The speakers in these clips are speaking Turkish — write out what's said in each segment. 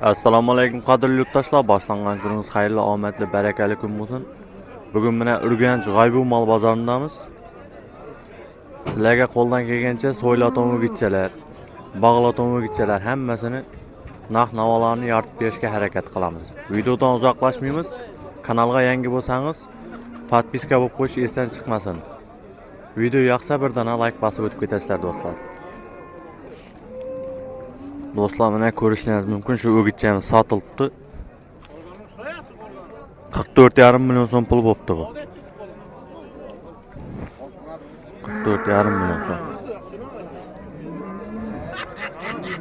Assalomu alaykum qadrli yurtdoshlar. Boshlangan kuningiz xayrli, omadli, barakali kun bo'lsin. Bugun mana Urganch G'aybu mol bozoridamiz. Sizlarga qo'ldan kelgancha so'ylato'mugitchalar, bog'lato'mugitchalar hammasini narx-navolarni yoritib berishga harakat qilamiz. Videodan uzoqlashmaymiz. Kanalga yangi bo'lsangiz, podpiska bo'lib qo'yish esdan chiqmasin. Video yoqsa birdana like bosib o'tib ketasizlar do'stlar. Do'stlar, mana ko'rishingiz mumkin, shu o'gitchamiz sotilibdi. 44,5 million so'm pul bo'pti bu. 44,5 million so'm.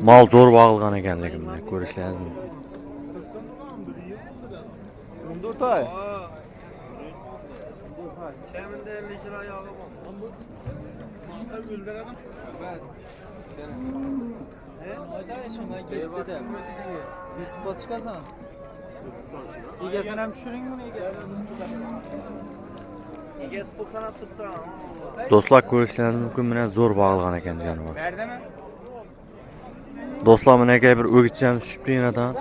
Mal zo'r bag'ilgan ekanligini ko'rishingiz mumkin. Mundurtay. Do'stlar, ko'rishingiz mumkin, mana zo'r bag'ilgan ekan jonivor. Do'stlar, mana bir o'gitchamiz tushibdi yanadan.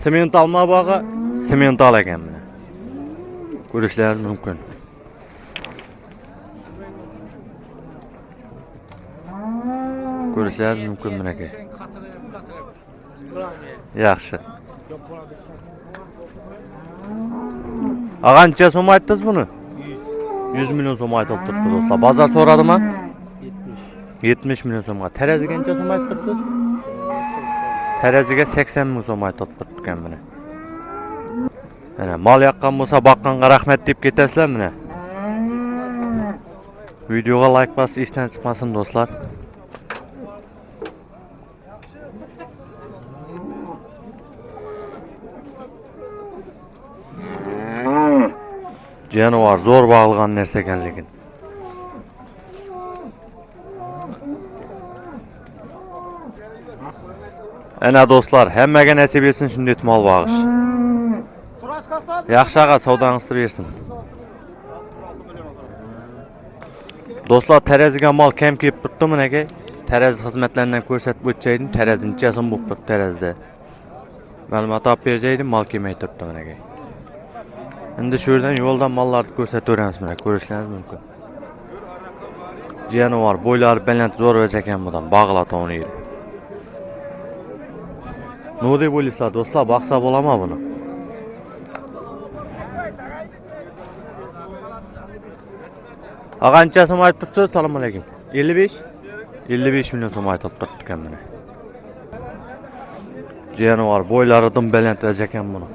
Sement alma bog'i, sement al ekan mana. Ko'rishingiz mumkin. Ko'rishingiz mumkin mana aka. Yaxshi. Qancha so'm aytdingiz buni? 100 million so'm aytib turibdi do'stlar. Bozor so'radimi? 70 million so'mga. Teraziga qancha so'm aytib turibsiz? Teraziga 80 ming so'm aytib turibdi ekan mana. Mana mal yoqqan bo'lsa boqqanga rahmat deb ketasizlar mana. Videoga like bosib ishdan chiqmasin do'stlar. Jonivor zo'r bag'ilgan narsa ekanligin. Ana do'stlar, hammaga nasib etsin shunday mol bag'ish. Yaxshi aqa savdangizni bersin. Do'stlar, teraziga mol kam kelib turibdi mana aka. Terazi xizmatlaridan ko'rsatib o'tchaydim, terazining nechasin bo'lib turibdi terazida. Ma'lumot olib berjaydim, mol kelmay turibdi mana aka. Endi shu yerdan yo'ldan mollarni ko'rsataveramiz mana, ko'rishingiz mumkin. Jonivor bo'ylari baland zo'r ekan bundan, bag'latoni yeri. Nima deb o'ylaysizlar do'stlar, baqsa bo'ladimi buni? Qancha so'm aytib tursiz? Assalomu alaykum. 55? 55 million so'm aytib turibdi ekan mana. Jonivor bo'ylaridan baland ekan buni.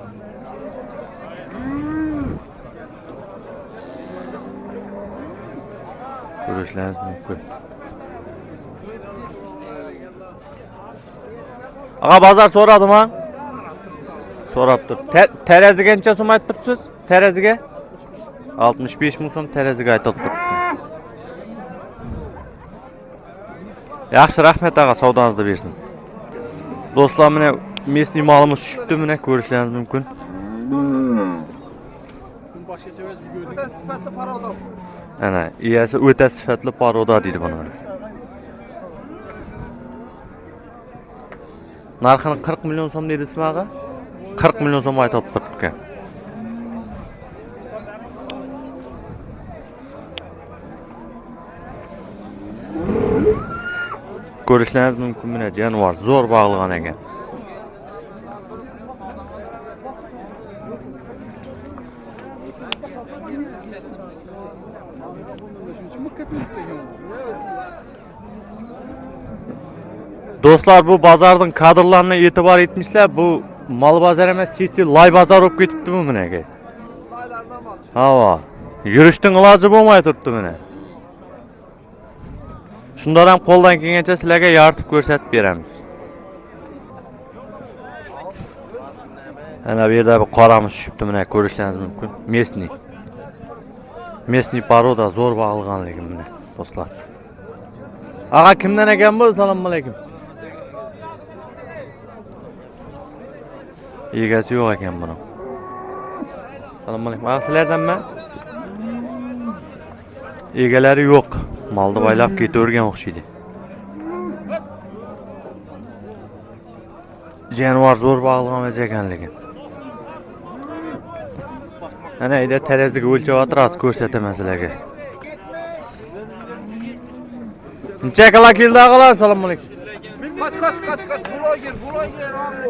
Ko'rishingiz mumkin. Ağa bozor so'radimi? So'rabdi. Teraziga qancha so'm aytib turibsiz? Teraziga 65 ming so'm teraziga aytib turibdi. Yaxshi, rahmat ağa, savdangizni bersin. Do'stlar, mana mesniy molimiz tushibdi, mana ko'rishingiz mumkin. Ana, iyasi o'ta sifatli paroda deydi buni. Narxini 40 million so'm deydizmi ağa? 40 million so'm aytib turibdi. Ko'rishingiz mumkin, mana jonivor zo'r bag'ilgan ekan. Do'stlar, bu bozorning kadrlarini e'tibor etmişlar. Bu mal bozor emas, chiti lay bozor bo'lib ketibdi bu mana aka. Hava. Yurishning iloji bo'lmay turibdi mana. Shundan ham qo'ldan kelgancha sizlarga yoritib ko'rsatib beramiz. Ana bu yerda bir qoramiz tushibdi mana, ko'rishingiz mumkin. Mesniy paroda zo'r bag'ilganligi mana do'stlar. Ağa kimdan ekan bu? Assalomu alaykum. Egasi yo'q ekan buni. Assalomu alaykum. Ağa sizlardanmi? Egalari yo'q. Malni baylab ketavergan o'xshaydi. Janvar zo'r bağlamayacak ekanligi. Ana ida teraziga o'lchab o'tirasiz ko'rsataman sizlarga. Necha kilo keldi og'alar? Assalomu alaykum. Kaç. Buraya gir abi.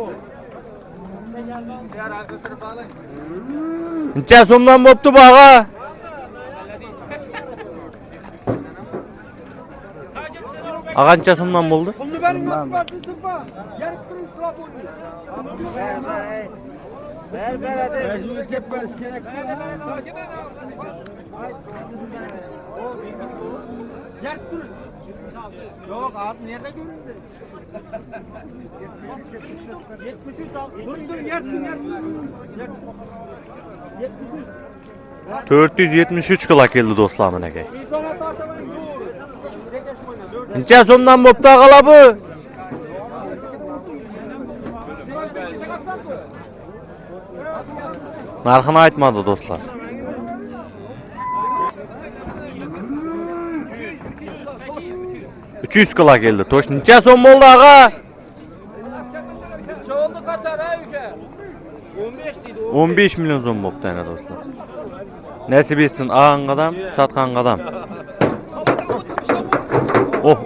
Necha so'mdan bo'pti bu og'a? Og'a necha so'mdan bo'ldi? Pulni bering, sıpa. Yarib turib sıra bo'ldi. Ver hadi. Mecbur çekmez. Yarib turib. Yok abi nerede göründü? 73 al. Dur yersin. 73. 473 kilo keldi do'stlar menga. Necha so'mdan bo'pti og'alar bu? Narxini aytmadi do'stlar. 300 kilo keldi. To'sh necha so'm bo'ldi og'a? Çoğunlu kaçar ha ülke. 15 deydi. 15 milyon so'm bo'pti ana do'stlar. Nasib etsin ağan qadam, satqan qadam. Oh.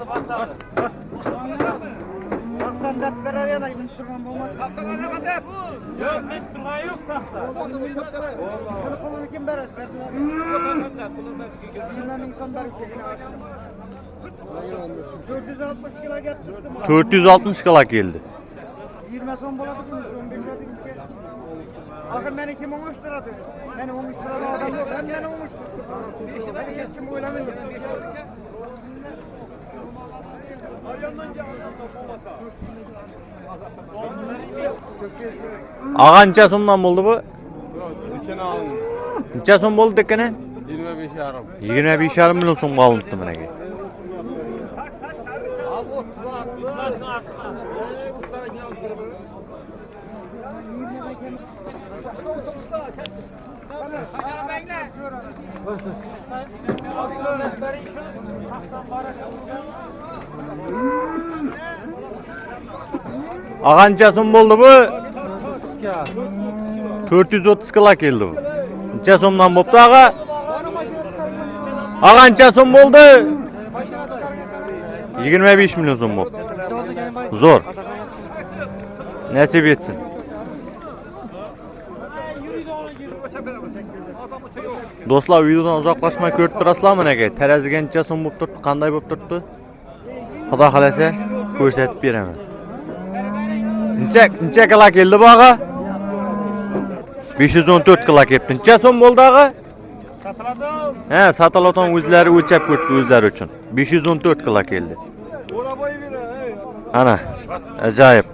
Basadı. Kaptan dep verer ya da bin turgan olmaz. Kaptan ne kadar? Yok bin turgan yok tahta. Pulunu kim verir? Verdiler. Bilmem insan verir çekini açtım. 460 kilo getirdim. 460 kilo keldi. 20 son buladı mı? 15 adım ki. Akın beni kim olmuşturadı? Beni olmuşturan adam yok. Hem beni olmuştur. Beni hiç kim oylamıyor. Ağa necha so'mdan bo'ldi bu? Dükkanı alın. Necha so'm bo'ldi dekane? 25 yarım. 25,5 million so'mga olibdi menga. Ağa necha so'm bo'ldi bu? 430 kilo keldi bu. Necha so'mdan bo'pti ağa? Ağa necha so'm bo'ldi? 25 milyon so'm bo'pti. Zo'r. Nasib etsin. Do'stlar, videodan uzoqlashmay ko'rib turasizlar menga. Teraziga necha so'm bo'lib turibdi, qanday bo'lib turibdi? Xudo xolasa ko'rsatib beraman. Necha kilo keldi bu ağa? 514 kilo kelibdi. Necha so'm bo'ldi ağa? He, satalatan o'zlari o'lchab ko'rdi o'zlari uchun. 514 kilo keldi. Ana, ajoyib.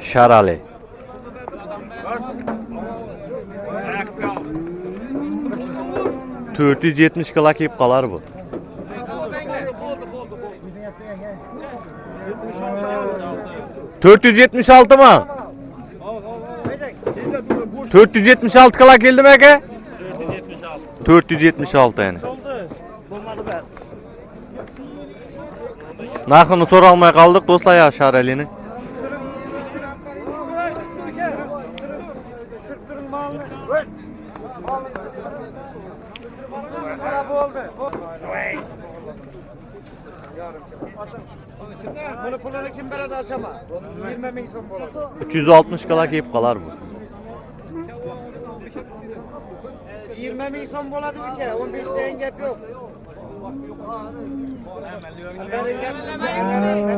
Sharali. Dört 470 kilo kelib qolar bu. 476 mı? 476 kilo geldi mi aka? 476 yani. Narxını so'ra olmay qoldik do'stlar ya Sharali'ni. Bunu pulunu kim veredi aşama? 20 bin son buladı. 360 kilo kelib qolar bu. 20 bin son buladı bir kere. 15 deyin gap yok.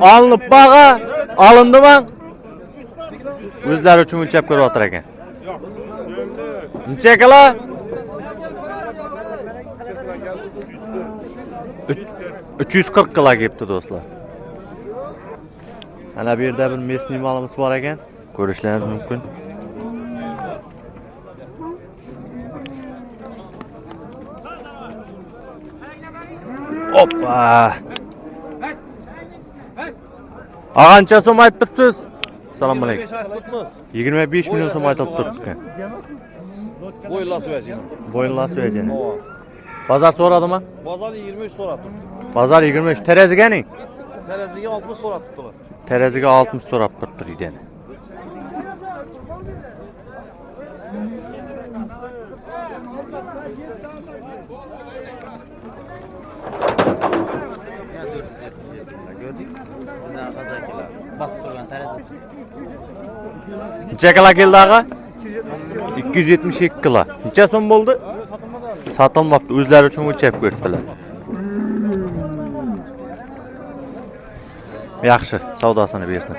Alınıp bağa, alındı mı? O'zlari uchun o'lchab ko'rib o'tir ekan. Necha kilo? 340 kilo kelibdi do'stlar. Ana bu yerda bir mesniy malimiz bor ekan. Ko'rishlaringiz mumkin. Hoppa. Ağancha so'm aytib turibsiz? Assalomu alaykum. 25 milyon so'm aytib turibsiz. Boylas vereceğim. Boyunlas vereceğini. Bazar so'radimi? Bozor 23 so'rab turibdi. Bazar 23. Tereziga ne? Teraziga 60 so'rab turibdilar. Tereziga 60 so'rab turibdi deydi. Basıp turgan terazi. Necha kilo keldi ağa? 272 kilo. Necha so'm bo'ldi? Satılmaptı. O'zlari uchun o'lchab ko'rdilar. Yaxshi, savdosini bersin.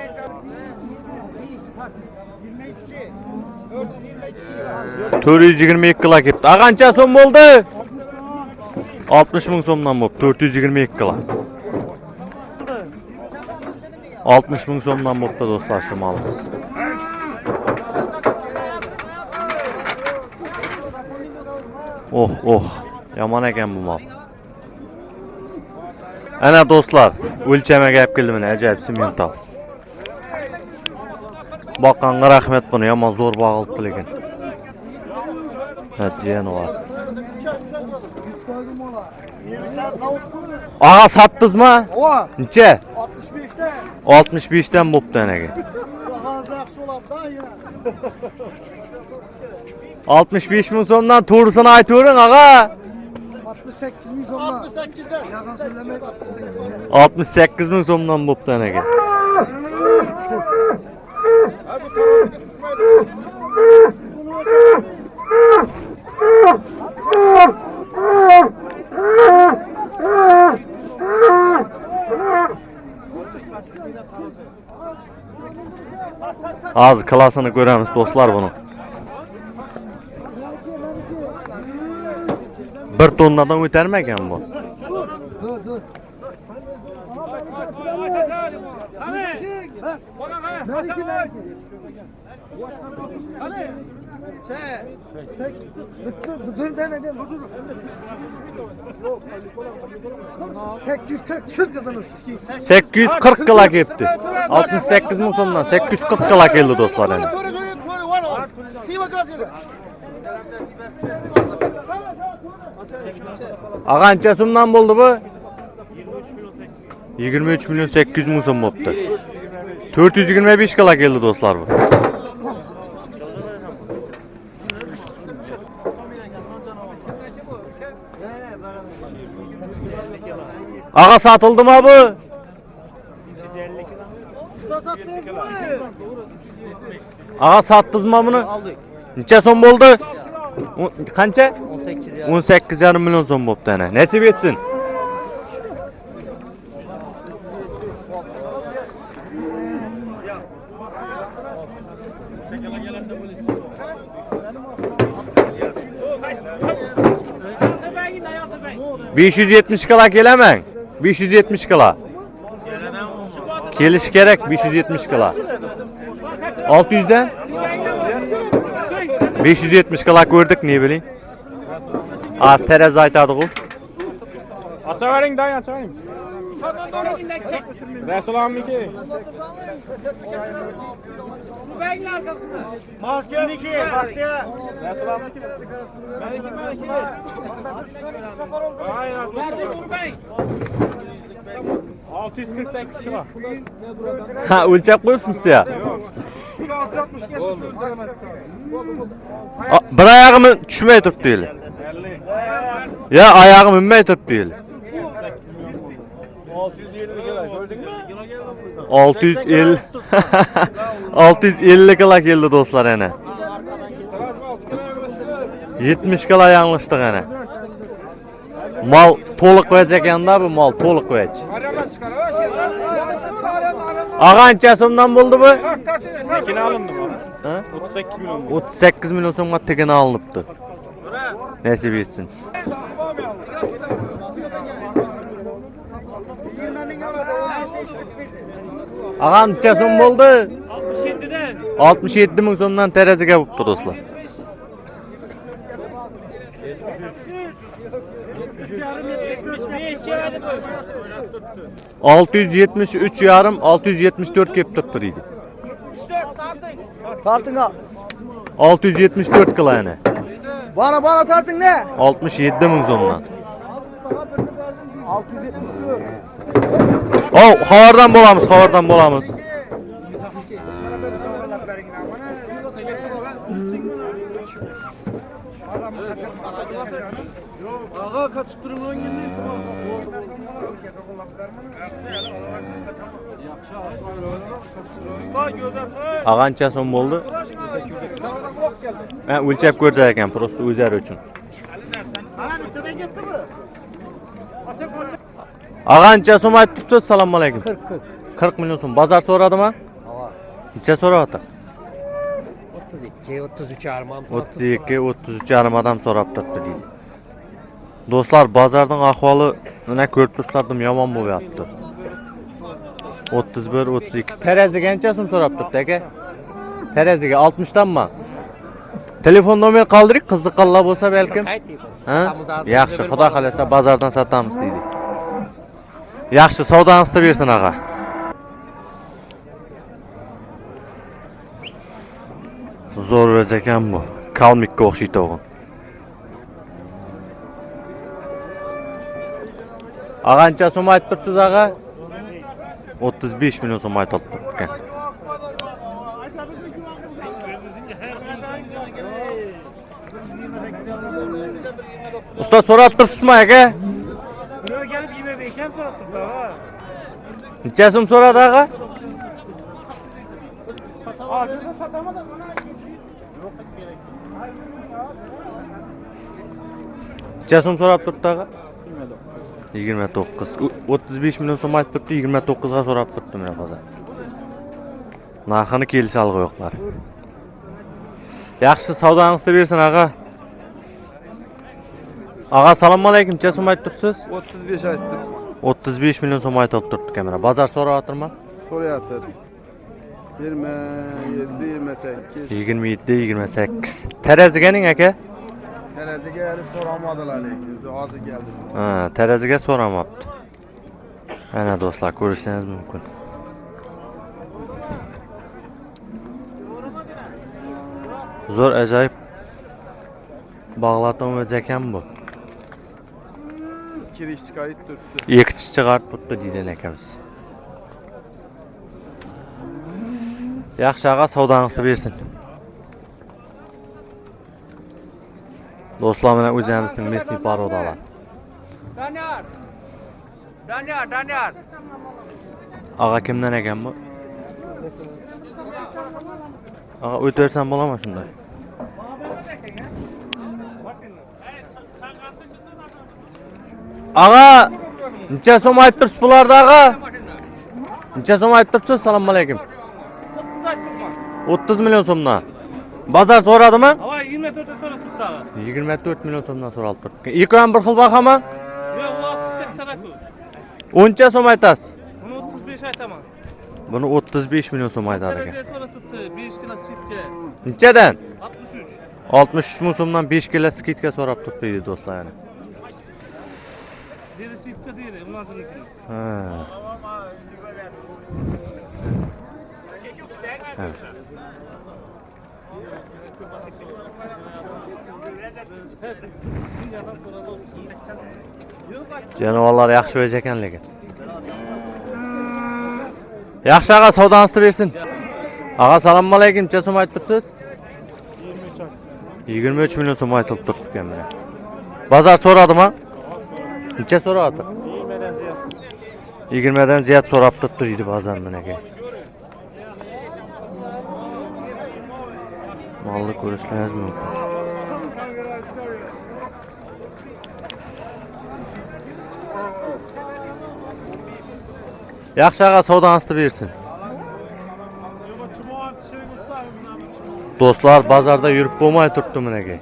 422 kilo ketdi. Ağa qancha so'm bo'ldi? 60 ming so'mdan bo'ldi. 422 kilo. 60 ming so'mdan bo'ldi do'stlar shu malimiz. Oh, yomon ekan bu mal. Ana do'stlar, o'lchamaga olib keldim mana ajoyib simental. Boqqanga rahmat buni, yomon zo'r bog'ilibdi lekin. Ha, jenolar. Ağa sattыңызmı? Necha? 65'te. 65 dan bo'pti anaga. 65 ming so'mdan to'g'risini aytavering ağa. 68 bin sonla. 68'den. Yalan söylemek 68'den. 68 ming so'mdan bo'pti anaga. Az klasını göremiz dostlar bunu. 1 tonnadan ötermeyen bu. Dur. Dur demedim. Dur. 840 kızınız. 840 kilo kepti. 68 ming so'mdan 840 kilo keldi dostlar yani. Ağa qancha so'mdan bo'ldi bu? 23 milyon 800 ming so'm bo'pti. 425 kilo keldi dostlar bu. Ağa satıldı mı bu? Ağa sattınız mı bunu? Aldık. Necha so'm bo'ldi? Qancha? 18 ya. 18,5 milyon so'm bo'pti ana. Nasib etsin. ...570 kilo kelemem. 570 kilo. Keliş gerek 570 kilo. 600'den 570 kilo gördük ne bileyim. Az terazi aytadı bu. Açavering dayı açavering. Selamünaleyküm. Mahkemeki baktı ya. Meleki. Aynen. 648 kilo. Ha ölçek koyuyorsunuz ya. Bir ayağımı düşmeye tutup değil. Ya ayağım inmeye tutup değil. 620 kilo gördün mü? 650 650 kilo geldi dostlar yani. 70 kilo yanlıştık yani. Mal to'liq verecek yanında bu mal to'liq verecek. Ağancha so'mdan bo'ldi bu? Tekine alındı mı? Ha? 38 milyon. 38 milyon so'mga tekini alınıptı. Nasip etsin. 20 bin aldı. 15'e iş bitmedi. Ağancha so'm bo'ldi? 67'den. 67 ming so'mdan teraziga bo'libdi do'stlar. 673 yarım 674 kep tuttu idi. Tartın al. 674 kilo yani. Bana tartın ne? 67 ming so'mdan. O, havardan bolamız, havardan bolamız. Ağa kaçıp durun lan geldi. Ağancha so'm bo'ldi. Ha, o'lchab ko'rsa ekan, prosta o'zlari uchun. Ağancha so'm aytibsiz. Assalomu alaykum. 40 million so'm. Bozor so'radimi? Necha so'rayapti? 32, 33 armam. 32, 33 yarim adam so'rab turibdi deydi. Do'stlar, bozorning ahvoli mana ko'rib turibsizlardim, yomon bo'lyapti. 31, 32. Teraziga qancha so'm so'rab turibdi aka? Teraziga 60 danmi? Telefon nomer qoldiring, qiziqqanlar bo'lsa balkim. Ha? Yaxshi, xudo xolasa bozordan sotamiz deydi. Yaxshi, savdongizni bersin ag'a. Zo'r o'z ekan bu. Kalmikka o'xshaydi o'g'il. Ağancha so'm aytib turibsiz ag'a? 35 million so'm aytib turibdi. Usta so'rab turibsizmi aka? Buraya gelip 25 hem sorattık daha. Necha so'm so'radi ag'a? Ağaçını satamadık. Necha so'm so'rab turibdi ag'a? 29. 35 million so'm aytib turibdi, 29 ga so'rab turibdi mana hozir. Narxini kelisha olg'oyoqlar. Yaxshi, savdongizni bersin ag'a. Ag'a, assalomu alaykum. Necha so'm aytib turibsiz? 35 aytdim. 35 million so'm aytib turibdi kamera. Bozor so'rayaptirmi? So'rayatır. 27, 28. 27, 28. Teraziganing aka? Teraziga gelip soramadılar lekin. Ağzı geldi. Ha, teraziga so'ramabdi. Ana do'stlar, ko'rishingiz mumkin. Zo'r ajoyib bog'latma o'z ekan bu. İki diş çıkarıp tuttu. Ikki tish chiqarib turibdi deydi akamiz. Yaxshi ag'a, savdongizni bersin. Do'stlar, mana o'zimizning mesniy parodalar. Danyar. Danyar, Danyar. Ag'a, kimdan ekan bu? Ag'a, o'taversan bo'ladimi shunday? Ag'a, necha so'm aytib turibsiz bularda ag'a? Necha so'm aytib turibsiz? Assalomu alaykum. 30 million so'mdan. Bozor so'radimi? Hava 24 sonra tuttu ağa. 24 million so'mdan so'ralib turibdi. Ikki ham bir xil bahami? Yok o 60 tek tarafı. 10cha so'm aytasiz. Bunu 35 aytamam. Buni 35 million so'm aytar ekan. Terezi sonra tuttu. 5 kilo sipke. Nechadan? 63. 63 ming so'mdan 5 kilo skitka so'rab turibdi deydi do'stlar yana. Deri sipke değil. Bundan sonra iki. Ha. Evet. Canavarlar yaxshi o'z ekan lekin. Yaxshi ag'a, savdongizni bersin. Ag'a, assalomu alaykum. Necha so'm aytib turibsiz? 23 million so'm aytib turibdi ekan mana. Bozor so'radimi? Necha so'radi? 20 dan ziyod so'rab turibdi deydi ba'zan menga. Molni ko'rishingiz mumkin. Yaxshi ag'a, savdongizni bersin. Do'stlar, bozorda yurib bo'lmay turibdi menga.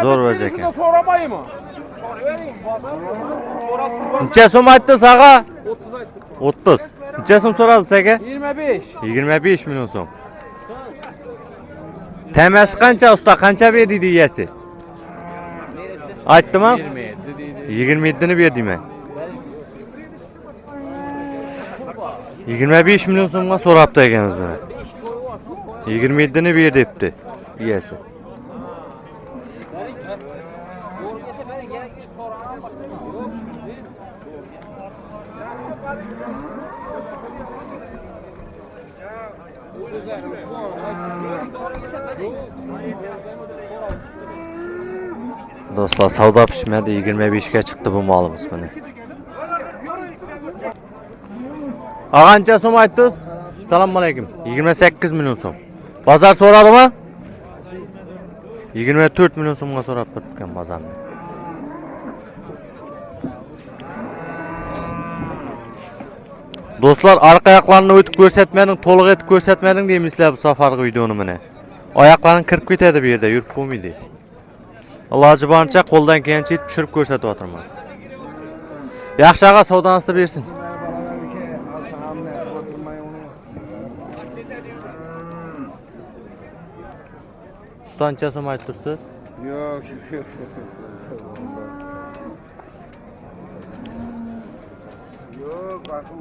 Zo'r o'z ekan. Soramayı mı? Necha so'm aytdingiz ag'a? 30. Necha so'm so'radingiz aka? 25. 25 million so'm. Temasi qancha usta? Qancha berdi egasi? Aytdimi? 27 ni berdim men. 25 million so'mga so'rabdi ekanmiz mana. 27 ni ber debdi egasi. Dostlar savda pişmedi 25'e çıktı bu malımız bana. Ağanca som aytdınız? Selamun aleyküm. 28 milyon som. Bazar soradı mı? 24 milyon somga so'rab turibgan bazarni. Do'stlar, arqa oyoqlarini o'tib ko'rsatmading, to'liq etib ko'rsatmading deymizlar bu safargi videoni mana. Oyoqlaring kirib ketadi bu yerda, yurib bo'lmaydi. Iloji boricha qo'ldan kelgancha yetib tushirib ko'rsatib o'tiraman. Yaxshi ag'a savdonisini bersin. Ustancha som aytibsiz? Yok. Yok, bakın.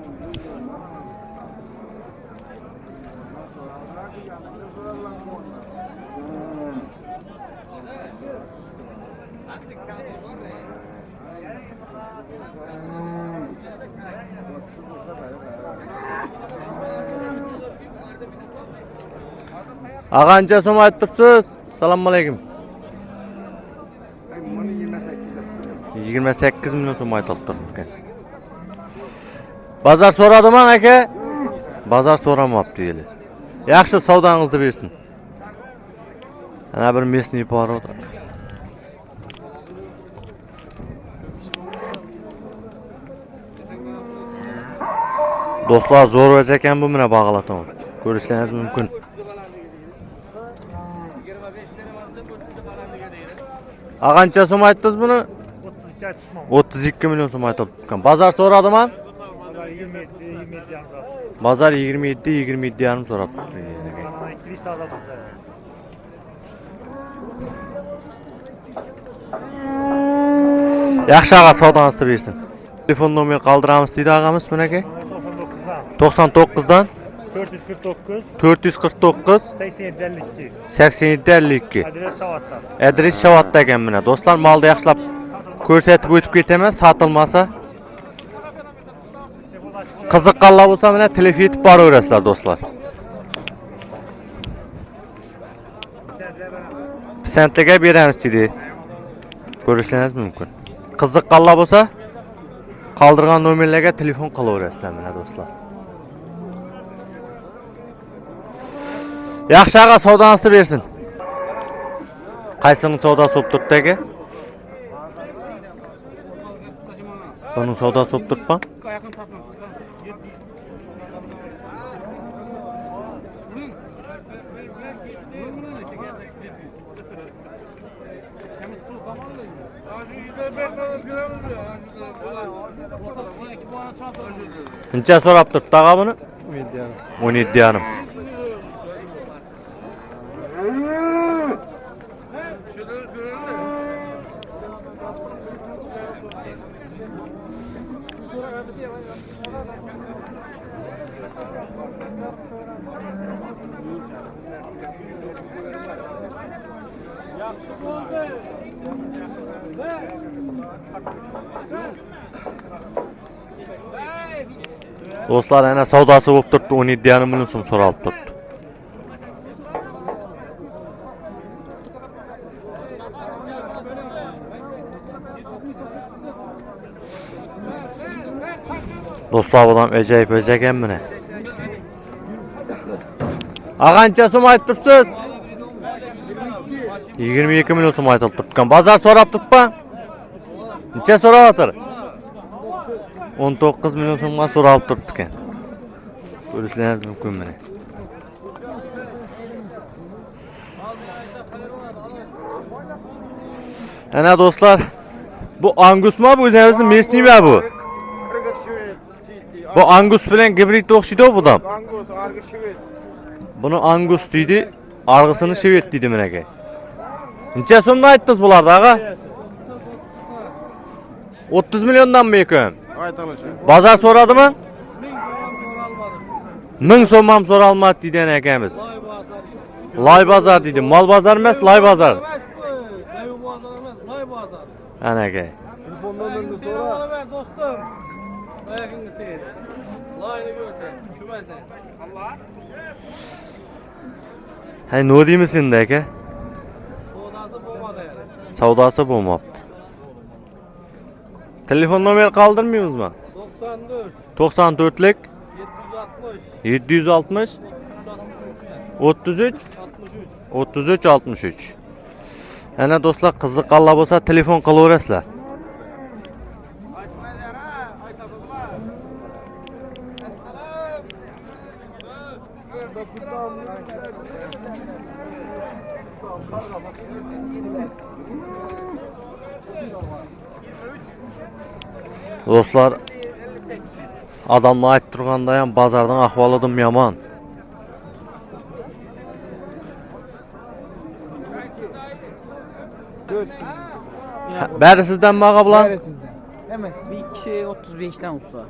Ağancha som aytibsiz? Assalomu alaykum. 28 milyon so'm aytilib turibdi. Bazar so'radimi aka? Bazar so'ramabdi deydi. Yaxshi savdangizni bersin. Ana bir mesniy pora o'tir. Do'stlar zo'r o'z ekan bu mana bog'latam. Ko'rishingiz mumkin. Ağancha som aytdingiz buni? 32 milyon so'm aytilib turgan. Bazar so'radimi? 27 Bazar 27 yarım so'rab turibdi. Yaxshi ağa savdangizni bersin. Telefon nomeri qoldiramiz deydi ağamiz buni aka. 99dan 449 8752 Adres Savat'ta. Adres Savat'ta ekan mana. Do'stlar, malni yaxshilab ko'rsatib o'tib ketaman, sotilmasa. Qiziqqanlar bo'lsa mana telefon etib boraverasizlar do'stlar. Sentga beramiz dedi. Ko'rishingiz mumkin. Qiziqqanlar bo'lsa qoldirgan nomerlarga telefon qilaverasizlar mana do'stlar. Yaxshi ağa savdangizni bersin. Qaysini savdasi bo'lib turibdi aka? Buning savdasi bo'lib turibmi? Necha so'rab turibdi ağa buni? 17 yarım. Do'stlar, ana savdosi bo'lib turibdi, 17,5 million so'm so'ralib turibdi. Do'stlar, bu ham ajoyib ekan mana. Ağancha so'm aytib turibsiz? 22 million so'm aytilib turibdi. Bozor so'rab turibmi? Necha so'rayapti? 19 milyon so'mga so'ralib turibdi ekan. Ko'rishingiz mumkin mana. Ana do'stlar, bu Angusmi bu o'zimizning mesniymi bu? Bu Angus bilan gibrid o'xshaydi bu da. Angus, Argus Şivet. Buni Angus deydi, arg'isini Şivet deydi men aka. Necha so'mni aytdingiz bularda ağa? 30 milyondan mı ekan? Aytalışı. Bazar so'radimi? 1000 so'm ham so'ralmadi deydi akamiz. Lay bazar deydi. Mal bazar emas, lay bazar. Anaka. Telefon numaranı Telefonu sonra. ver dostum. Ayakın gitti. Layını görsen. Şüphesen. Allah. Hay ne deymisin de aka? Sodası bulmadı yani. Savdası bo'lmabdi. Telefon nomer qoldirmaymiz mi? 94. 94lik 760. 760 33 33 63. Ana do'stlar qiziqqanlar bo'lsa telefon qilaverasizlar. Do'stlar, adamlar aytib turganda ham bozorning ahvoli dim yomon. Bari sizdan maga bilan? Emas, bir kishi 35 dan usta.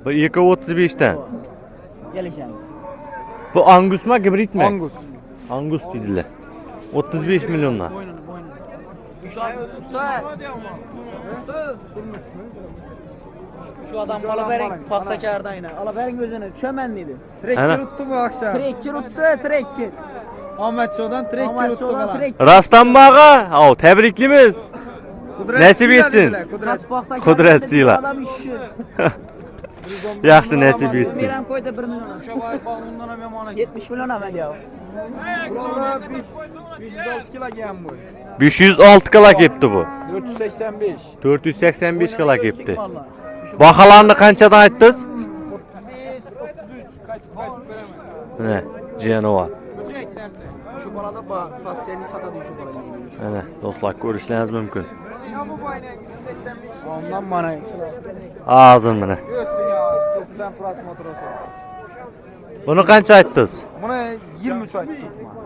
Bir 235 dan. Kelishamiz. Bu Angus mu hibrid mi? Angus. Angus dediler. 35 milyondan. Şu adam alabering paxtakarda ayna. Alabering o'zini tushaman dedi. Ana. Trekker uttu bu akşam. Trekker utdi, trekker. Ahmet Şo'dan trekker uttu bana. Rastan maga. Av, tebriklimiz. Nasip etsin. Kudretçiler. Adam işi. Yaxshi nasib etsin. Meram koyda 1 milyon. Şu vay bağımından hem emana 70 milyon amel ya. Buralar 506 kilo gelen bu. 506 kala kepti bu. 485. 485 kala kepti. Vallahi. Bahalarını kançadan ayttınız? 35, 33. Kaç Ne? Genova. Böcek derse. Şu balada pasiyeni satadı şu balayı. Ana, dostlar görüşleriniz mümkün. Ya bu bayne 185. Ondan bana. Ağzın mı ne? Göstün ya. Sen pras motoru. Bunu kança ayttınız? Buna 23 ay.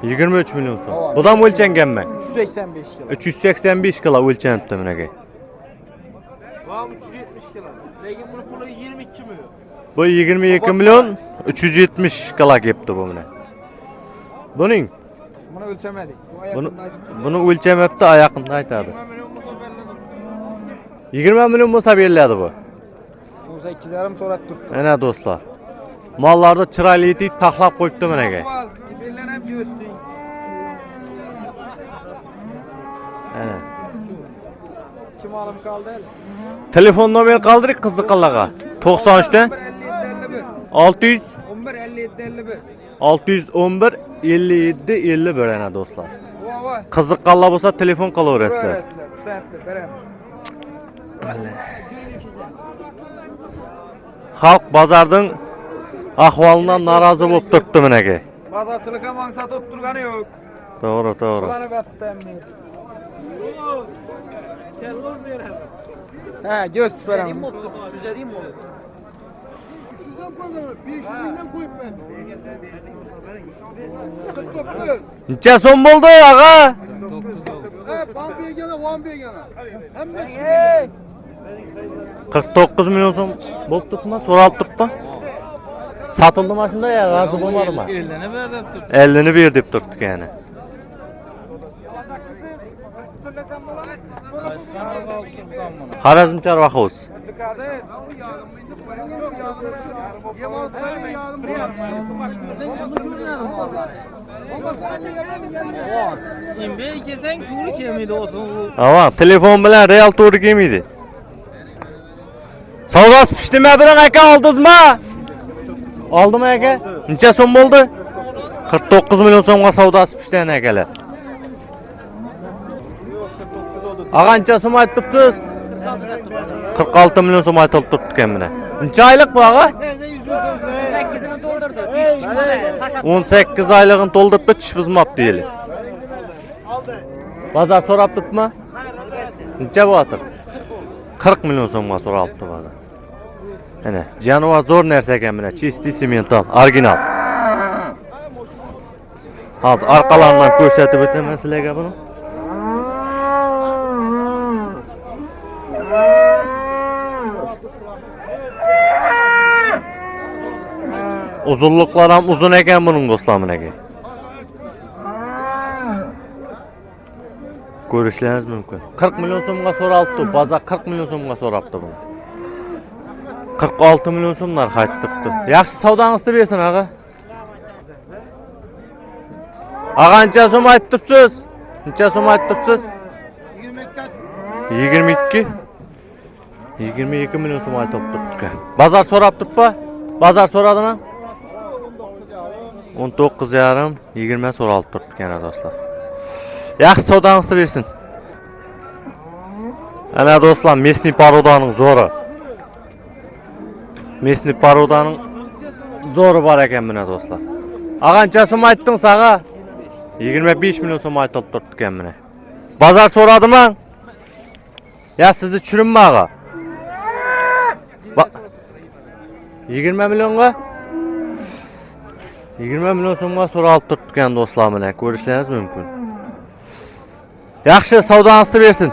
23 milyon son. Budan ölçengen mi? 185 kilo. 385 kala ölçenipti minege. Vam 370 kilo. Lekin bunun pulu 22 mi? Bu 22 milyon 370 kala kepti bu mine. Bunun Bunu ölçemedik. bunu ölçemepti ayakında aytadı. 20 milyon olsa veriladi bu. 8,5 sonra tuttu. Ana dostlar. Mallarda çıraylı yetip taklap koyuptu minege. Belden hem göstün. Ana. Kim alım kaldı? Telefon numara kaldırık kızıkallaga. 93'te 600 11 57 51. 611 57 51 ana dostlar. Vay. Kızıkkalla bolsa telefon kalaverasizlar. Sertli berem. Halk bazardan ahvalından narazı bolup turuptu minege. Pazarçılığa mansat tutturganı yok. Doğru doğru. Ulanı battı emmi. Gel vur bir hem. He göz berem. Süzedeyim mi oldu? Süzedeyim mi oldu? 500 milyon koyup ben. 49. Neçe son buldu ağa? Bambiye gene, Vambiye gene. Hem de 49 milyon son bolup tutma, soralp tutma. Satıldı maşında ya, razı bulmadı mı? 50'ni ver de tut. 50'ni bir deyip tuttuk yani. Harazmçar vakıvuz. Yemaz benim yardım İmbeyi kesen tuğru kemiydi olsun. Ama telefon bilen real to'g'ri kelmaydi. Savdosi pishdimi bilan aka oldingizmi? Oldimi aka? Necha so'm bo'ldi? 49 milyon so'mga savdosi pishgan akalar. Ağa necha so'm aytibsiz? 46 milyon so'm aytib turibdi mana. Necha oylik bu ağa? 8'ini doldurdu. Diş çıkmadı. Taş attı. 18 oyligini to'ldiribdi, tish buzmabdi yeli. Bozor so'rab turibmi? Necha bo'lyapti? 40 milyon so'mga so'ralibdi bozor. Ana, Genova zo'r narsa ekan mana, чистый semental, original. Hozir orqalaridan ko'rsatib o'taman sizlarga buni. Uzunluklar ham uzun ekan buning do'stlar menga. Görüşleriniz mümkün. 40 milyon so'mga so'ralibdi. Bazar 40 milyon so'mga so'rabdi buni. 46 milyon so'mlar qaytibdi. Yaxshi savdangizni bersin ağa. Ağa necha so'm aytibsiz? Necha so'm aytibsiz? 22. 22 milyon so'm aytibdi. Bazar so'rabdi-mi? Bazar so'radimi? 19,5, 20 so'ralib turibdi yana do'stlar. Yaxshi savdangizni bersin. Ana do'stlar, mesni parodaning zo'ri. Mesni parodaning zo'ri bor ekan mana do'stlar. Ag'ancha so'm aytdingiz ağa? 25 milyon so'm aytib turibdi ekan mana. Bazar so'radimi? Ya sizni tushunmi ağa? 20 milyonga? 20 milyon so'mga so'ralib turibdi ekan do'stlar mana. Ko'rishlaringiz mumkin. Yaxshi savdangizni bersin.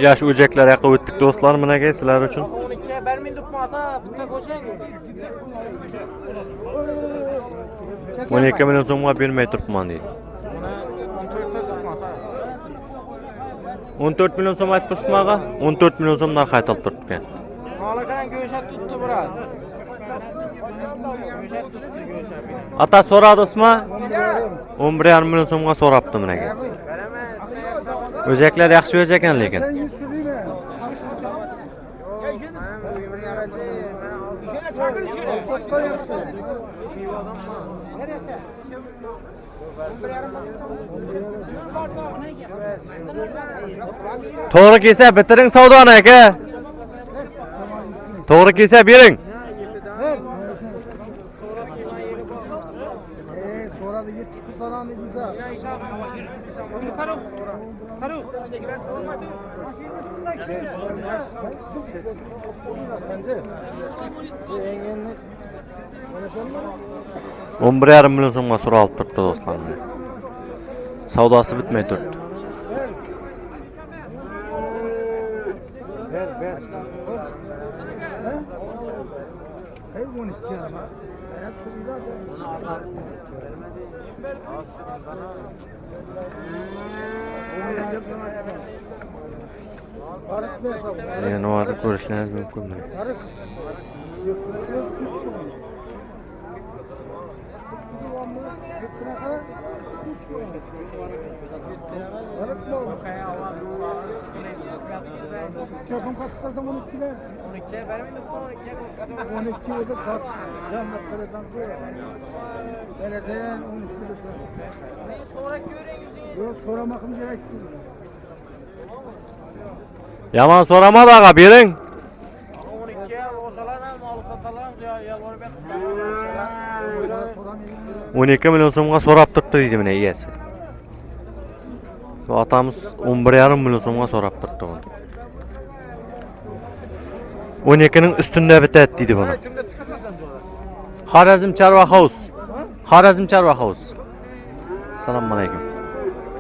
Yaş o'jaklar yoqqa o'tdik do'stlar, mana sizlar uchun. 12'ye bermeyin tutma ata, putta koşan. 12 milyon so'mga bermay turibman deydi. 14 milyon so'm aytib turibsizmi ağa? 14 milyon so'mdan qaytib turibdi ekan. Malakan göğüşat tuttu bırak. Göğüşat tuttu göğüşat. Ata so'radingizmi? 11,5 milyon so'mga so'rabdi mana ekan. O'jaklar yaxshi o'z ekan lekin. To'g'ri kelsa bitiring savdoni aka. To'g'ri kelsa bering. So'radi 7 pul so'radi güzel. Faruk. 11,5 milyon so'mga so'ralib turibdi do'stlar. Savdosi bitmay turibdi. Ver. Hey 12 ama. Yani o arada görüşleriniz mümkün mü? Çocuğum katlasam 12'de. 12'ye vermeyin tutma 12'ye. 12 o da kat. Can baklardan böyle. Belediyen 12'de. Neyi sonra görün yüzünü. Yok soramakım gereksin. Yaman soramadı ağa bering. 12'ye olsalar hem alıp satarlar ya yalvarıp 12 milyon so'mga so'rab turibdi deydi mana egasi. Bu atamiz 11,5 milyon so'mga so'rab turibdi buni. 12'ning ustunda bitadi deydi buni. Xorazm Chorva House. Xorazm Chorva House. Assalomu alaykum.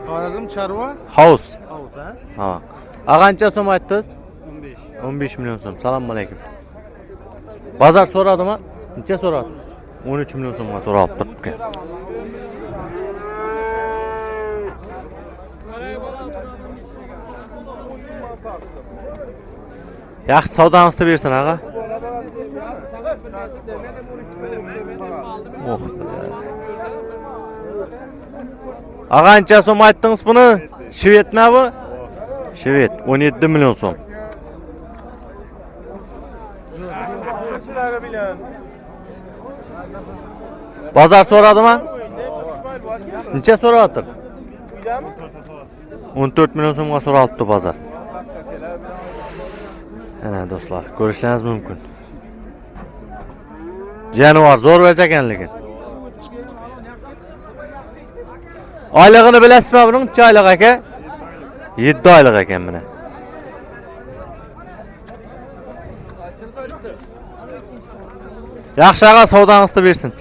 Xorazm Chorva House. House ha? Ha. Ag'ancha so'm aytdingiz? 15 milyon so'm. Assalomu alaykum. Bazar so'radimi? Necha so'radi? 13 milyon so'mga so'rab turibdi. Yaxshi savdangizni bersin ağa. Oh. Ağa necha so'm aytdingiz buni? Shvedmi bu? Shved 17 milyon so'm. Bazar so'radimi? Necha so'rayapti? 14 milyon so'mga so'ralibdi bazar. Ana do'stlar, ko'rishlaringiz mumkin. Jonivor zo'r o'z ekan lekin. Oylig'ini bilasizmi buning? Necha oylik aka? 7 oylik ekan mana. Yaxshi ağa savdangizni bersin.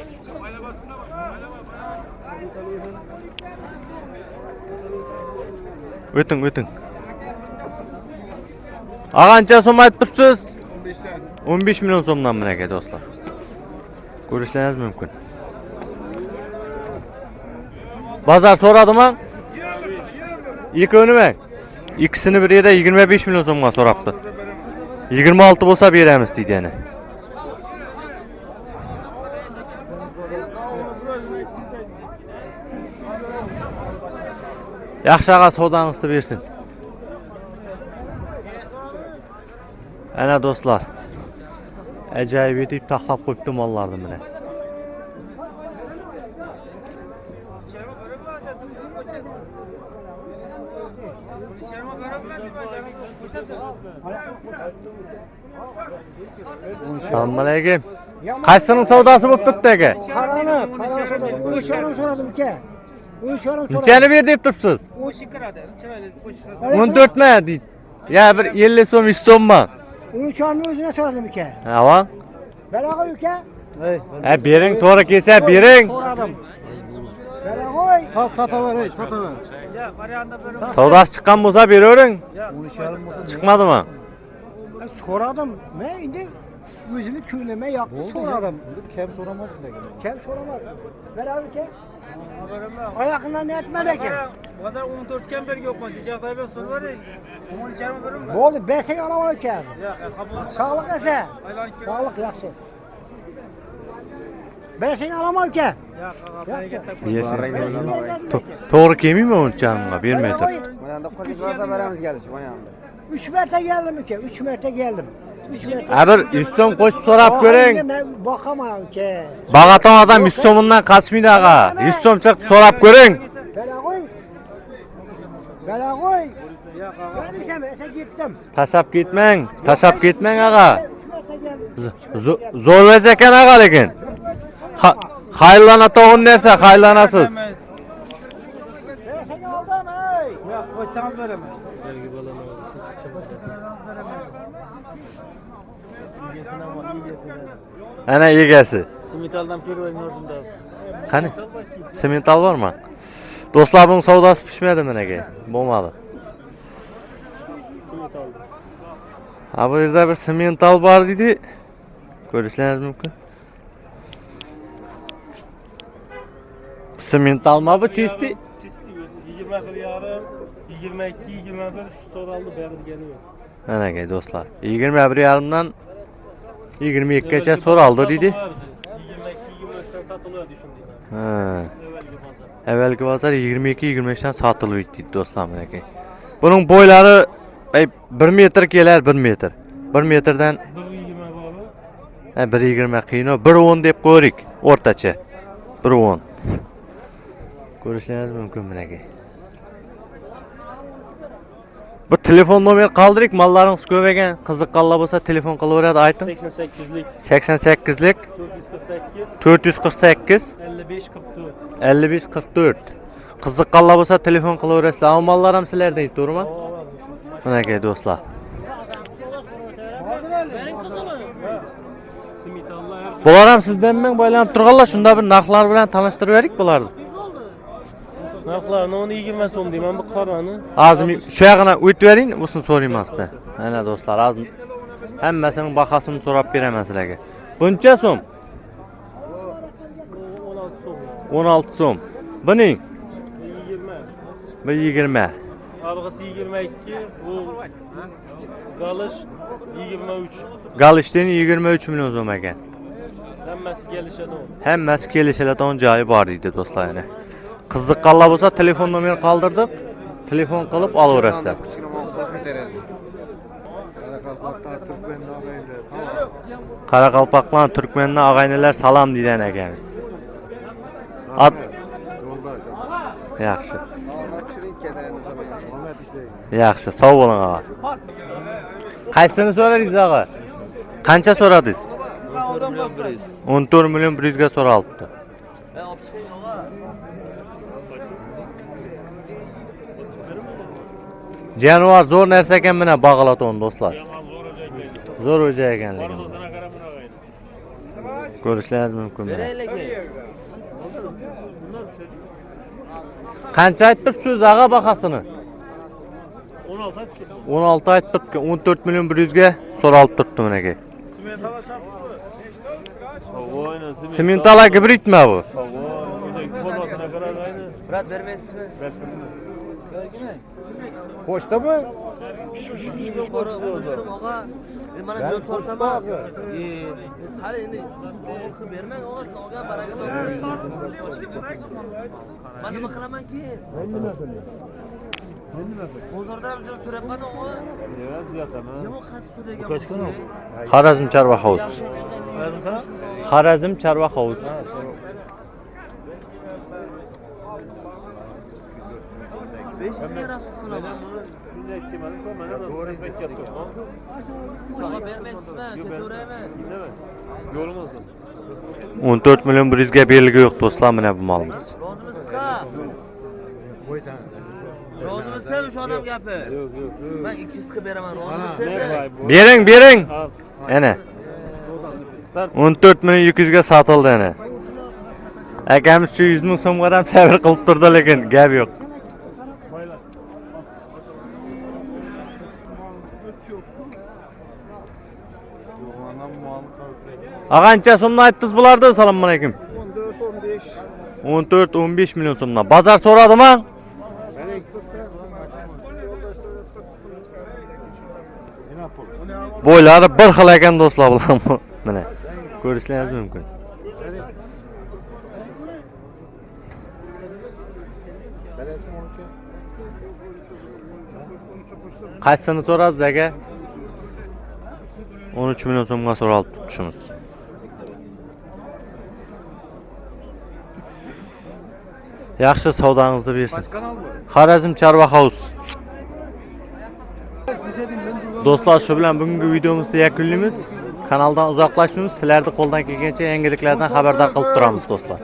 O'ting. Ag'ancha so'm aytibsiz? 15 milyon so'mdan mana aka do'stlar. Ko'rishlaringiz mumkin. Bazar soradımı? İlk önüme. İkisini bir yerde 25 milyon so'mga so'rabdi. 26 bo'lsa beramiz deydi yani. Yaxshi ağa savdanızı bersin. Ana do'stlar. Ajoyib etib taxlab qo'yibdi mollarni mana. Assalomu alaykum. Qaysinin savdosi bo'lib turibdi aka? Qarani, qarani. O'sharim so'radim uka. O'sharim so'radim. Nechani ber deb turibsiz? 14 mi deydi? Ya bir 50 so'm 100 so'mmi? O'sharni o'zine so'radim uka. Ha, Belaga uka. ha bering, to'g'ri kelsa bering. So'radim. Belagoy. Sataver, sataver. Savdosi chiqqan bo'lsa beravering. Chiqmadimi? So'radim. Men endi o'zini ko'nime yoqdi so'radim. Kim so'ramadı ne? Kim so'ramadi? Belaga uka. Oyoqdan ne etmedi ekan. Bozor 14 kan berga yo'qman. Shu joqday ben so'rab bering. 10 charmi beringmi? Bo'ldi, bersang olaman uka. Yo'q, qabul. Sog'liq esa. Sog'liq yaxshi. Bersang olaman uka. Yo'q, To'g'ri kelmaymi o'nchaga bermay tur. Mana da qo'shib olsa beramiz gelish, mana endi. 3 marta geldim uka, 3 marta geldim. 3 marta. Ha bir 100 so'm qo'shib so'rab ko'ring. Men boqaman uka. Bag'atan odam 100 so'mdan qaçmaydi ağa. 100 so'm chiq so'rab ko'ring. Belagoy. Belagoy. Yo'q, ağa. Ben esa gittim. Tashlab ketmang, tashlab ketmang ağa. 3 marta geldim. Zo'rvaz ekan ağa lekin. Xayrlana tog'un narsa, xayrlanasiz. Bersang oldim, ey. yo'q, qo'ysangiz beraman. Ana egasi. Simitaldan первый gördüm da. Qani? Semental bormi? Do'stlar buning savdosi pishmadi menga. Bo'lmadi. Simital. Ha bu yerda bir semental bor dedi. Ko'rishingiz mumkin. Semental mı bu çisti? Çisti özü 20 yarım, 22, 21 şu soraldı beri geliyor. Ana gel dostlar. 21 yarımdan 22'ye soraldı dedi. 22, 23'ten satılıyor düşündüğüm. Ha. Evvelki Evvelki pazar. pazar 22-25'ten satılıyor dedi dostlar menga. Bunun boyları 1 metr keler 1 metr. 1 metrden 1.20 var. ha 1.20 qiyin o 1.10 deb qo'ydik o'rtacha. 1.10. Ko'rishingiz mumkin menga. Bu telefon nomer qoldirik, mollaringiz ko'p ekan, qiziqqanlar bo'lsa telefon qilaveradi, ayting. 88'lik, 88lik 448, 448 55 44. 55 44. Qiziqqanlar bo'lsa telefon qilaverasizlar. Ammo mollar ham sizlarda edi, to'g'rimi? Menga do'stlar. Simitallar. Bular ham sizdanmi boylanib turganlar, shunda bir narxlar bilan tanishtirib berik bularni. Narxlarni onu 20 so'm deyman bu qarani. Azim shu yog'ini o'tib bering, o'sini so'rayman sizdan. Mana do'stlar, azim hammasining bahosini so'rab beraman sizlarga. Buncha so'm? 16 so'm. 16 so'm. Buning 20. 120. Arg'isi 22, bu Galış 23. Galishtin 23 million so'm ekan. Hammasi kelishadi o. Hammasi kelishadigan joyi bor deydi do'stlar yana. Qiziqqanlar bo'lsa telefon nomer qoldirdik. Telefon qilib olaverasizlar. Qoraqalpoqlar, Turkmenlar, og'aynilar salom deydan akamiz. At yaxshi. Yaxshi, sog' bo'ling ağa. Qaysini so'radingiz ağa? Qancha so'radingiz? 14 million 100 ga so'ralibdi. Januar zo'r narsa ekan mana bag'alaton do'stlar. Zo'r o'ja ekanligini. Ko'rishingiz mumkin mana. Qancha aytibsiz ağa bahasini? 16 aytibdi. 14 million 100 ga so'ralib turibdi menga. Sementala gibridmi bu? Murat vermezsin mi? Koçta mı? Konuştum ağa. Bana bir tortama. Hadi endi vermang ağa, sog'a baraka topsin. Ben nima qilaman ki? Bozordan bir so'rayapman ağa. Yo'q, qattiq so'ragan. Xorazm Chorva House. Xorazm Chorva House. Sog'a bermaysizmi? Ketaveraymi? 14 milyon 100 ga belgi yo'q do'stlar, mana bu molimiz. Rozimisiz-ka? Rozimisan o'sha odam gapi? Men 200 qilib beraman, rozimisan. Bering. Ana. 14 milyon 200 ga sotildi ana. Akamiz shu 100 ming so'mga ham sabr qilib turdi, lekin gap yo'q. Qancha so'mni aytdingiz bularni? Assalomu alaykum. 14-15 milyon so'mdan. Bozor so'radimi? Bo'ylari bir xil ekan do'stlar bilan bu. Mana ko'rishlaringiz mumkin. Qaysini so'radingiz aka? 13 milyon so'mga so'ralib tutishimiz. Yaxshi savdangizni bersin. Xorazm Chorva House. Do'stlar, shu bilan bugungi videomizni yakunlaymiz. Kanaldan uzoqlashmaymiz. Sizlarni qo'ldan kelgancha yangiliklardan xabardor qilib turamiz do'stlar.